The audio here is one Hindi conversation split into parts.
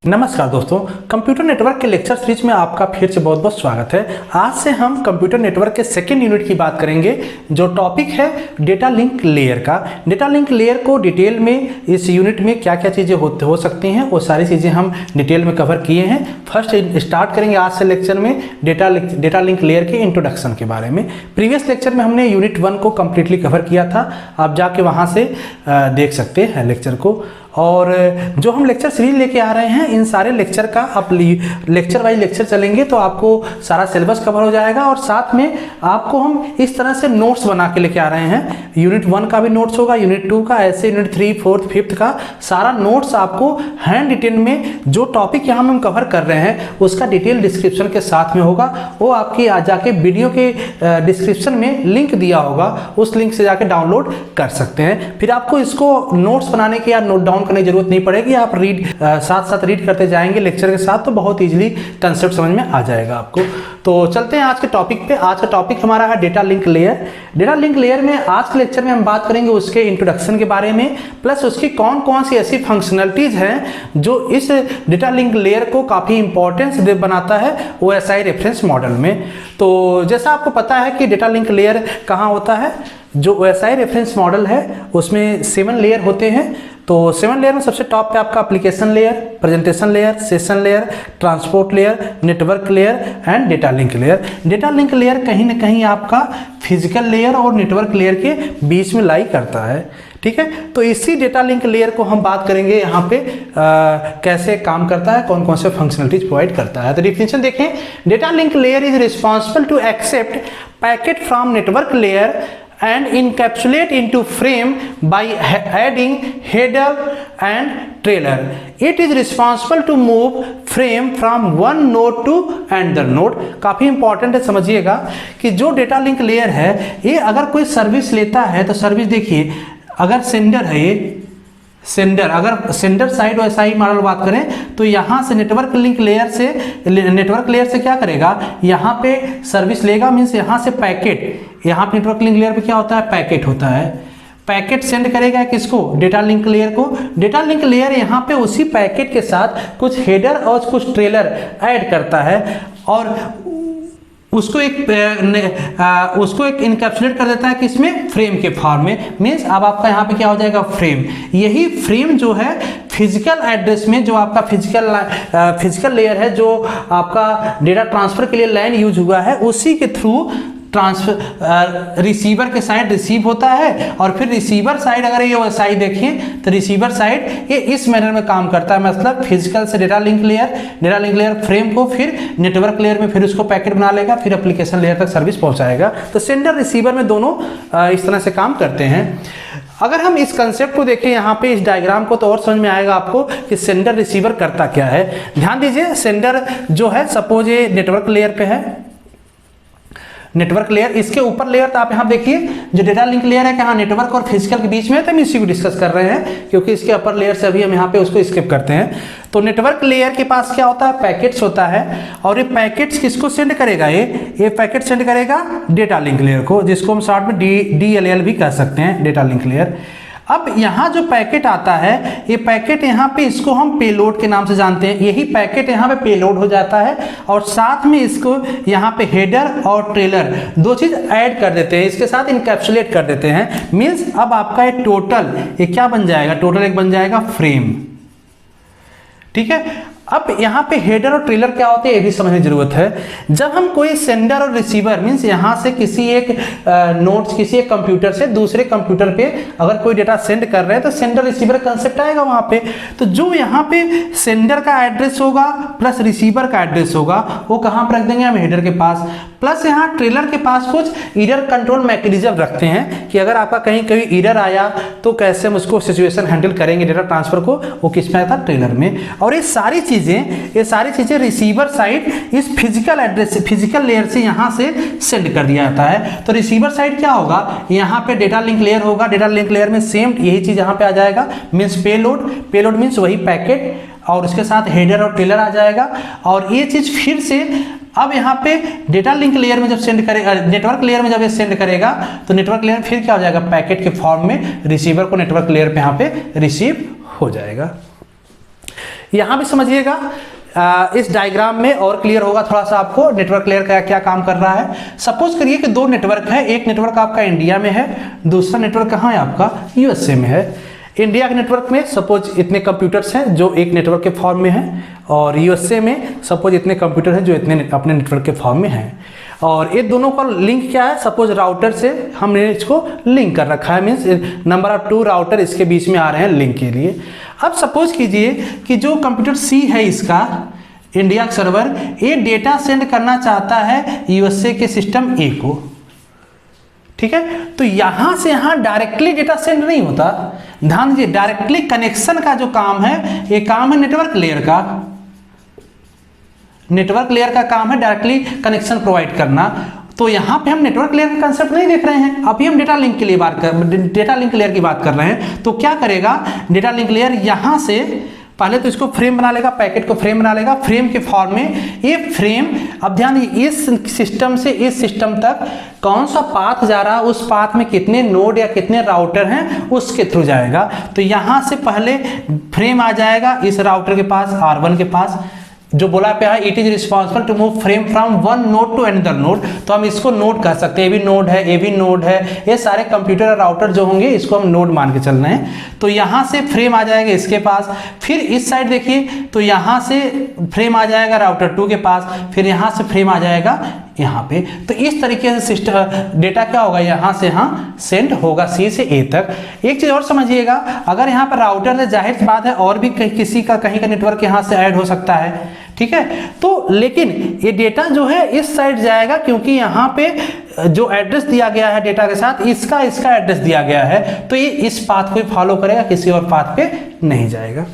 नमस्कार दोस्तों, कंप्यूटर नेटवर्क के लेक्चर सीरीज में आपका फिर से बहुत बहुत स्वागत है। आज से हम कंप्यूटर नेटवर्क के सेकेंड यूनिट की बात करेंगे, जो टॉपिक है डेटा लिंक लेयर का। डेटा लिंक लेयर को डिटेल में इस यूनिट में क्या क्या चीज़ें हो सकती हैं वो सारी चीज़ें हम डिटेल में कवर किए हैं। फर्स्ट स्टार्ट करेंगे आज से लेक्चर में डेटा लिंक लेयर के इंट्रोडक्शन के बारे में। प्रीवियस लेक्चर में हमने यूनिट 1 को कम्प्लीटली कवर किया था, आप जाके वहाँ से देख सकते हैं लेक्चर को। और जो हम लेक्चर सीरीज लेके आ रहे हैं, इन सारे लेक्चर का आप लेक्चर वाइज लेक्चर चलेंगे तो आपको सारा सिलेबस कवर हो जाएगा। और साथ में आपको हम इस तरह से नोट्स बना के लेके आ रहे हैं। यूनिट 1 का भी नोट्स होगा, यूनिट 2 का, ऐसे यूनिट 3, 4, 5 का सारा नोट्स आपको हैंड रिटेन में जो टॉपिक यहाँ हम कवर कर रहे हैं उसका डिटेल डिस्क्रिप्शन के साथ में होगा। वो आपकी जाके वीडियो के डिस्क्रिप्शन में लिंक दिया होगा, उस लिंक से जाके डाउनलोड कर सकते हैं। फिर आपको इसको नोट्स बनाने की या नोट डाउन करने की जरूरत नहीं पड़ेगी। आप साथ साथ रीड करते जाएंगे लेक्चर के साथ, तो बहुत इजीली कंसेप्ट समझ में आ जाएगा आपको। तो चलते हैं आज के टॉपिक पे। आज का टॉपिक हमारा है data link layer. Data link layer में आज के लेक्चर में हम बात करेंगे उसके इंट्रोडक्शन के बारे में, प्लस उसकी कौन कौन सी ऐसी फंक्शनलिटीज हैं जो इस डेटा लिंक लेयर को काफ़ी इंपॉर्टेंस बनाता है OSI रेफरेंस मॉडल में। तो जैसा आपको पता है कि डेटा लिंक लेयर कहाँ होता है, जो OSI रेफरेंस मॉडल है उसमें 7 लेयर होते हैं। तो 7 लेयर में सबसे टॉप पे आपका application layer, presentation layer, session layer, transport layer, network layer and data link layer. Data link layer कहीं ना कहीं आपका फिजिकल लेयर और नेटवर्क लेयर के बीच में लाई करता है, ठीक है। तो इसी डेटा लिंक लेयर को हम बात करेंगे यहाँ पे कैसे काम करता है, कौन कौन से फंक्शनलिटीज प्रोवाइड करता है। तो डिफिनेशन देखें, data link layer is responsible to accept packet from network layer and encapsulate into frame by adding header and trailer. It is responsible to move frame from one node to another node. काफ़ी इंपॉर्टेंट है, समझिएगा कि जो डेटा लिंक लेयर है ये अगर कोई सर्विस लेता है तो सर्विस देखिए, अगर सेंडर है ये सेंडर, अगर सेंडर साइड OSI मॉडल बात करें तो यहाँ से नेटवर्क लेयर से क्या करेगा, यहाँ पे सर्विस लेगा, मीन्स यहाँ से पैकेट, यहाँ पे नेटवर्क लिंक लेयर पे क्या होता है, पैकेट होता है। पैकेट सेंड करेगा किसको, डेटा लिंक लेयर को। डेटा लिंक लेयर यहाँ पे उसी पैकेट के साथ कुछ हेडर और कुछ ट्रेलर ऐड करता है और उसको एक इनकैप्सुलेट कर देता है किसमें, फ्रेम के फॉर्म में। मीन्स अब आपका यहाँ पे क्या हो जाएगा, फ्रेम। यही फ्रेम जो है फिजिकल एड्रेस में, जो आपका फिजिकल लेयर है, जो आपका डेटा ट्रांसफर के लिए लाइन यूज हुआ है, उसी के थ्रू ट्रांसफर रिसीवर के साइड रिसीव होता है। और फिर रिसीवर साइड अगर ये OSI देखें तो रिसीवर साइड ये इस मैनर में काम करता है, मतलब फिजिकल से डेटा लिंक लेयर फ्रेम को फिर नेटवर्क लेयर में फिर उसको पैकेट बना लेगा, फिर एप्लीकेशन लेयर तक सर्विस पहुंचाएगा। तो सेंडर रिसीवर में दोनों इस तरह से काम करते हैं। अगर हम इस कंसेप्ट को देखें यहाँ पे इस डायग्राम को, तो और समझ में आएगा आपको कि सेंडर रिसीवर करता क्या है। ध्यान दीजिए, सेंडर जो है सपोज ये नेटवर्क लेयर पे है, नेटवर्क लेयर, इसके ऊपर लेयर, तो आप यहाँ देखिए जो डेटा लिंक लेयर है कि हाँ नेटवर्क और फिजिकल के बीच में है, तो हम इसी को डिस्कस कर रहे हैं क्योंकि इसके अपर लेयर से अभी हम यहाँ पे उसको स्किप करते हैं। तो नेटवर्क लेयर के पास क्या होता है, पैकेट्स होता है, और ये पैकेट्स किसको सेंड करेगा, ये पैकेट सेंड करेगा डेटा लिंक लेयर को, जिसको हम शॉर्ट में DLL भी कह सकते हैं, डेटा लिंक लेयर। अब यहाँ जो पैकेट आता है, ये पैकेट यहाँ पे इसको हम पेलोड के नाम से जानते हैं। यही पैकेट यहाँ पे पेलोड हो जाता है और साथ में इसको यहाँ पे हेडर और ट्रेलर दो चीज ऐड कर देते हैं, इसके साथ इनकैप्सुलेट कर देते हैं। मीन्स अब आपका ये टोटल ये क्या बन जाएगा, टोटल एक बन जाएगा फ्रेम, ठीक है। अब यहाँ पे हेडर और ट्रेलर क्या होते हैं ये भी समझने की जरूरत है। जब हम कोई सेंडर और रिसीवर, मीन्स यहाँ से किसी एक नोट्स, किसी एक कंप्यूटर से दूसरे कंप्यूटर पे अगर कोई डेटा सेंड कर रहे हैं तो सेंडर रिसीवर कंसेप्ट आएगा वहाँ पे। तो जो यहाँ पे सेंडर का एड्रेस होगा प्लस रिसीवर का एड्रेस होगा वो कहाँ पर रख देंगे, हम हेडर के पास। प्लस यहाँ ट्रेलर के पास कुछ एरर कंट्रोल मैकेनिज्म रखते हैं कि अगर आपका कहीं कहीं एरर आया तो कैसे हम उसको सिचुएशन हैंडल करेंगे डेटा ट्रांसफर को, वो किस में आता है, ट्रेलर में। और ये सारी चीजें रिसीवर साइड इस फिजिकल एड्रेस से, फिजिकल लेयर से यहाँ से सेंड कर दिया जाता है। तो रिसीवर साइड क्या होगा, यहाँ पे डेटा लिंक लेयर होगा, डेटा लिंक लेयर में सेम यही चीज यहाँ पे आ जाएगा, मीन्स पेलोड मीन्स वही पैकेट, और उसके साथ हेडर और ट्रेलर आ जाएगा। और ये चीज फिर से अब यहाँ पे डेटा लिंक लेयर में जब सेंड करेगा, नेटवर्क लेयर में जब ये सेंड करेगा तो नेटवर्क लेयर फिर क्या हो जाएगा, पैकेट के फॉर्म में रिसीवर को नेटवर्क लेयर पे यहाँ पे रिसीव हो जाएगा। यहाँ भी समझिएगा, इस डायग्राम में और क्लियर होगा थोड़ा सा आपको नेटवर्क लेयर का क्या काम कर रहा है। सपोज करिए कि दो नेटवर्क है, एक नेटवर्क आपका इंडिया में है, दूसरा नेटवर्क कहाँ है आपका यूएसए में है। इंडिया के नेटवर्क में सपोज इतने कंप्यूटर्स हैं जो एक नेटवर्क के फॉर्म में हैं, और यूएसए में सपोज इतने कंप्यूटर हैं जो इतने अपने नेटवर्क के फॉर्म में हैं। और ये दोनों का लिंक क्या है, सपोज राउटर से हमने इसको लिंक कर रखा है, मीन्स नंबर ऑफ 2 राउटर इसके बीच में आ रहे हैं लिंक के लिए। अब सपोज कीजिए कि जो कंप्यूटर सी है इसका इंडिया सर्वर, ये डेटा सेंड करना चाहता है यूएसए के सिस्टम ए को, ठीक है। तो यहां से यहां डायरेक्टली डेटा सेंड नहीं होता, ध्यान दीजिए, डायरेक्टली कनेक्शन का जो काम है ये काम है नेटवर्क लेयर का। नेटवर्क लेयर का काम है डायरेक्टली कनेक्शन प्रोवाइड करना। तो यहाँ पे हम नेटवर्क लेयर का कंसेप्ट नहीं देख रहे हैं, अभी हम डेटा लिंक के लिए डेटा लिंक लेयर की बात कर रहे हैं। तो क्या करेगा डेटा लिंक लेयर, यहाँ से पहले तो इसको फ्रेम बना लेगा, पैकेट को फ्रेम बना लेगा, फ्रेम के फॉर्म में। ये फ्रेम, अब ध्यान दीजिए, इस सिस्टम से इस सिस्टम तक कौन सा पाथ जा रहा है, उस पाथ में कितने नोड या कितने राउटर हैं उसके थ्रू जाएगा। तो यहाँ से पहले फ्रेम आ जाएगा इस राउटर के पास, R1 के पास, जो बोला पे है it is responsible to move frame from one node to another node. तो हम इसको नोड कह सकते हैं, ये भी नोड है, ये भी नोड है, ये सारे कंप्यूटर और राउटर जो होंगे इसको हम नोड मान के चल रहे हैं। तो यहाँ से फ्रेम आ जाएगा इसके पास, फिर इस साइड देखिए तो यहाँ से फ्रेम आ जाएगा राउटर 2 के पास, फिर यहाँ से फ्रेम आ जाएगा यहाँ पे। तो इस तरीके से सिस्टम डेटा क्या होगा, यहाँ से यहाँ सेंड होगा सी से ए तक। एक चीज़ और समझिएगा, अगर यहाँ पर राउटर है, जाहिर सी बात है और भी किसी का कहीं का नेटवर्क यहाँ से ऐड हो सकता है, ठीक है। तो लेकिन ये डेटा जो है इस साइड जाएगा, क्योंकि यहाँ पे जो एड्रेस दिया गया है डेटा के साथ इसका एड्रेस दिया गया है, तो ये इस पाथ को ही फॉलो करेगा, किसी और पाथ पे नहीं जाएगा।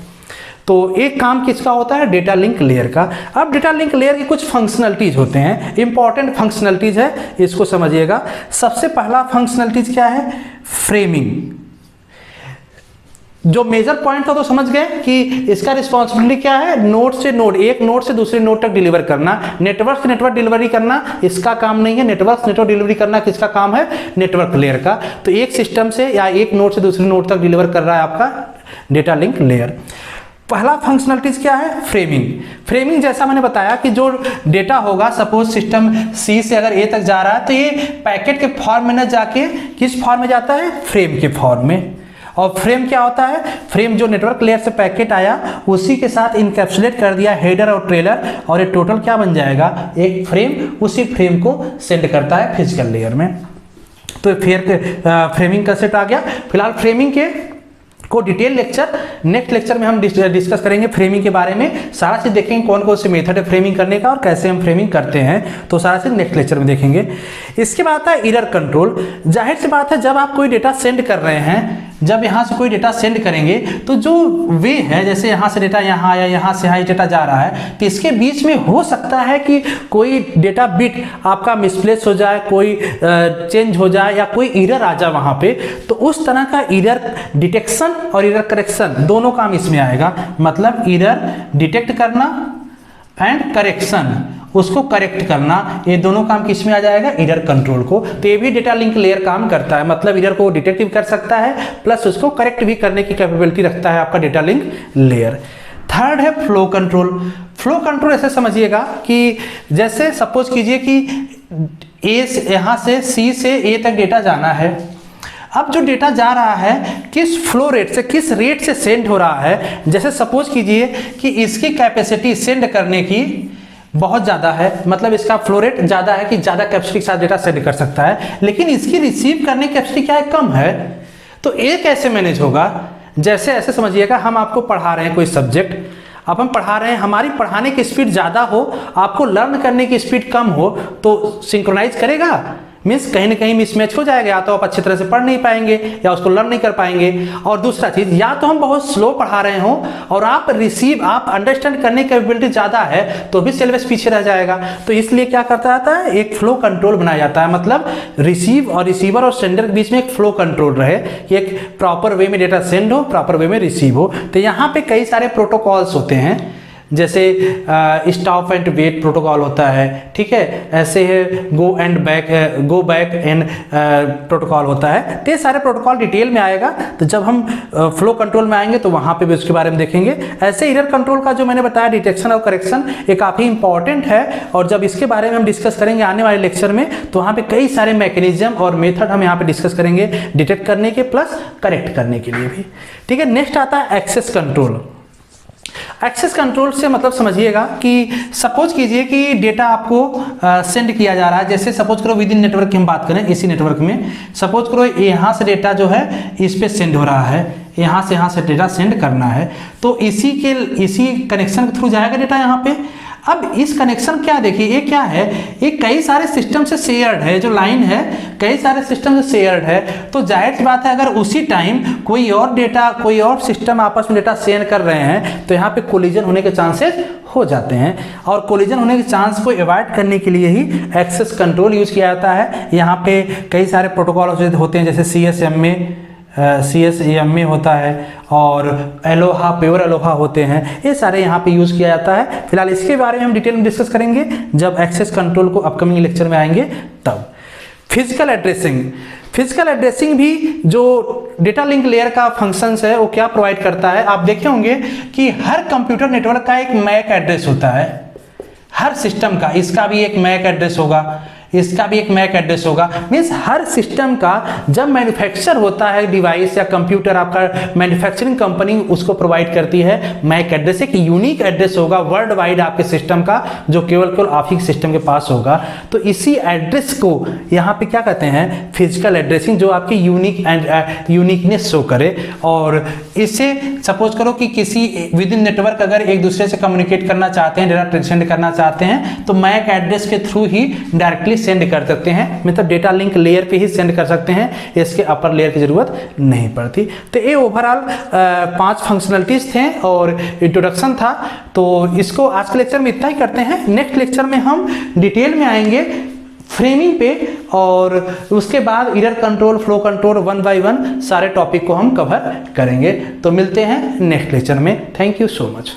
तो एक काम किसका होता है, डेटा लिंक लेयर का। अब डेटा लिंक लेयर की कुछ फंक्शनलिटीज होते हैं, इंपॉर्टेंट फंक्शनलिटीज है, इसको समझिएगा। सबसे पहला फंक्शनलिटीज क्या है, फ्रेमिंग। जो मेजर पॉइंट था तो समझ गए कि इसका रिस्पॉन्सिबिलिटी क्या है, नोड से नोड, एक नोड से दूसरे नोड तक डिलीवर करना, नेटवर्क से नेटवर्क डिलीवरी करना इसका काम नहीं है। नेटवर्क से नेटवर्क डिलीवरी करना किसका काम है, नेटवर्क लेयर का। तो एक सिस्टम से या एक नोड से दूसरे नोड तक डिलीवर कर रहा है आपका डेटा लिंक लेयर। पहला फंक्शनलिटीज क्या है, फ्रेमिंग। फ्रेमिंग जैसा मैंने बताया कि जो डेटा होगा, सपोज सिस्टम सी से अगर ए तक जा रहा है तो ये पैकेट के फॉर्म में न जाके किस फॉर्म में जाता है, फ्रेम के फॉर्म में। और फ्रेम क्या होता है, फ्रेम जो नेटवर्क लेयर से पैकेट आया उसी के साथ इनकैप्सुलेट कर दिया हेडर और ट्रेलर, और ये टोटल क्या बन जाएगा, एक फ्रेम। उसी फ्रेम को सेंड करता है फिजिकल लेयर में। तो फिर फ्रेमिंग कंसेप्ट आ गया। फिलहाल फ्रेमिंग के को डिटेल लेक्चर नेक्स्ट लेक्चर में हम डिस्कस करेंगे। फ्रेमिंग के बारे में सारा चीज देखेंगे, कौन कौन से मेथड है फ्रेमिंग करने का और कैसे हम फ्रेमिंग करते हैं, तो सारा चीज नेक्स्ट लेक्चर में देखेंगे। इसके बाद आता है एरर कंट्रोल। जाहिर सी बात है, जब आप कोई डेटा सेंड कर रहे हैं, जब यहाँ से कोई डेटा सेंड करेंगे तो जो वे है, जैसे यहाँ से डेटा यहाँ आया, यहाँ से यहाँ डेटा जा रहा है, तो इसके बीच में हो सकता है कि कोई डेटा बिट आपका मिसप्लेस हो जाए, कोई चेंज हो जाए या कोई एरर आ जाए वहाँ पे। तो उस तरह का एरर डिटेक्शन और एरर करेक्शन दोनों काम इसमें आएगा। मतलब एरर डिटेक्ट करना एंड करेक्शन, उसको करेक्ट करना, ये दोनों काम किस में आ जाएगा, एरर कंट्रोल को। तो ये भी डेटा लिंक लेयर काम करता है, मतलब एरर को डिटेक्ट भी कर सकता है प्लस उसको करेक्ट भी करने की कैपेबिलिटी रखता है आपका डेटा लिंक लेयर। थर्ड है फ्लो कंट्रोल। फ्लो कंट्रोल ऐसे समझिएगा कि जैसे सपोज कीजिए कि ए से यहाँ से सी से ए तक डेटा जाना है। अब जो डेटा जा रहा है किस फ्लो रेट से, किस रेट से सेंड हो रहा है। जैसे सपोज कीजिए कि इसकी कैपेसिटी सेंड करने की बहुत ज़्यादा है, मतलब इसका फ्लो रेट ज़्यादा है कि ज़्यादा कैपेसिटी के साथ डेटा सेंड कर सकता है, लेकिन इसकी रिसीव करने की कैपेसिटी क्या है, कम है। तो ये कैसे मैनेज होगा, जैसे ऐसे समझिएगा हम आपको पढ़ा रहे हैं कोई सब्जेक्ट, अब हम पढ़ा रहे हैं, हमारी पढ़ाने की स्पीड ज़्यादा हो, आपको लर्न करने की स्पीड कम हो, तो सिंक्रोनाइज करेगा, मीन्स कहीं ना कहीं मिसमैच हो जाएगा, या तो आप अच्छी तरह से पढ़ नहीं पाएंगे या उसको लर्न नहीं कर पाएंगे। और दूसरा चीज़, या तो हम बहुत स्लो पढ़ा रहे हो और आप अंडरस्टैंड करने की कैपेबिलिटी ज़्यादा है तो भी सिलेबस पीछे रह जाएगा। तो इसलिए क्या करता जाता है, एक फ्लो कंट्रोल बनाया जाता है, मतलब रिसीवर और सेंडर के बीच में एक फ्लो कंट्रोल रहे कि एक प्रॉपर वे में डेटा सेंड हो, प्रॉपर वे में रिसीव हो। तो यहाँ पे कई सारे प्रोटोकॉल्स होते हैं जैसे स्टॉप एंड वेट प्रोटोकॉल होता है, ठीक है, ऐसे है गो बैक एंड प्रोटोकॉल होता है। तो ये सारे प्रोटोकॉल डिटेल में आएगा, तो जब हम फ्लो कंट्रोल में आएंगे तो वहाँ पे भी उसके बारे में देखेंगे। ऐसे एरर कंट्रोल का जो मैंने बताया डिटेक्शन और करेक्शन ये काफ़ी इंपॉर्टेंट है, और जब इसके बारे में हम डिस्कस करेंगे आने वाले लेक्चर में तो वहाँ पे कई सारे मैकेनिज्म और मेथड हम यहाँ पे डिस्कस करेंगे डिटेक्ट करने के प्लस करेक्ट करने के लिए भी, ठीक है। नेक्स्ट आता है एक्सेस कंट्रोल। एक्सेस कंट्रोल से मतलब समझिएगा कि सपोज कीजिए कि डेटा आपको सेंड किया जा रहा है, जैसे सपोज करो विद इन नेटवर्क की हम बात करें, इसी नेटवर्क में सपोज करो यहाँ से डेटा जो है इस पे सेंड हो रहा है, यहाँ से डेटा सेंड करना है, तो इसी कनेक्शन के थ्रू जाएगा डेटा यहाँ पे। अब इस कनेक्शन क्या देखिए ये क्या है, ये कई सारे सिस्टम से शेयर्ड है, जो लाइन है कई सारे सिस्टम से शेयर्ड है, तो जाहिर सी बात है अगर उसी टाइम कोई और सिस्टम आपस में डेटा शेयर कर रहे हैं तो यहाँ पे कोलिजन होने के चांसेस हो जाते हैं, और कोलिजन होने के चांस को अवॉइड करने के लिए ही एक्सेस कंट्रोल यूज किया जाता है। यहाँ पे कई सारे प्रोटोकॉल होते हैं, जैसे CSMA होता है और एलोहा, प्योर एलोहा होते हैं, ये सारे यहाँ पे यूज़ किया जाता है। फिलहाल इसके बारे में हम डिटेल में डिस्कस करेंगे जब एक्सेस कंट्रोल को अपकमिंग लेक्चर में आएंगे तब। फिजिकल एड्रेसिंग भी जो डेटा लिंक लेयर का फंक्शंस है वो क्या प्रोवाइड करता है, आप देखे होंगे कि हर कंप्यूटर नेटवर्क का एक मैक एड्रेस होता है, हर सिस्टम का, इसका भी एक मैक एड्रेस होगा, इसका भी एक मैक एड्रेस होगा। मीन्स हर सिस्टम का जब मैन्युफैक्चर होता है डिवाइस या कंप्यूटर, आपका मैन्युफैक्चरिंग कंपनी उसको प्रोवाइड करती है मैक एड्रेस, एक यूनिक एड्रेस होगा वर्ल्ड वाइड आपके सिस्टम का, जो केवल आप ही सिस्टम के पास होगा। तो इसी एड्रेस को यहाँ पे क्या कहते हैं, फिजिकल एड्रेसिंग, जो आपकी यूनिकनेस शो करे। और इससे सपोज करो कि किसी विद इन नेटवर्क अगर एक दूसरे से कम्युनिकेट करना चाहते हैं, डेटा सेंड करना चाहते हैं, तो मैक एड्रेस के थ्रू ही डायरेक्टली सेंड कर सकते हैं, मतलब डेटा लिंक लेयर पे ही सेंड कर सकते हैं, इसके अपर लेयर की जरूरत नहीं पड़ती। तो ये ओवरऑल 5 फंक्शनलिटीज थे और इंट्रोडक्शन था, तो इसको आज के लेक्चर में इतना ही करते हैं। नेक्स्ट लेक्चर में हम डिटेल में आएंगे फ्रेमिंग पे, और उसके बाद error control, flow control 1 by 1 सारे टॉपिक को हम कवर करेंगे। तो मिलते हैं नेक्स्ट लेक्चर में। Thank you so much.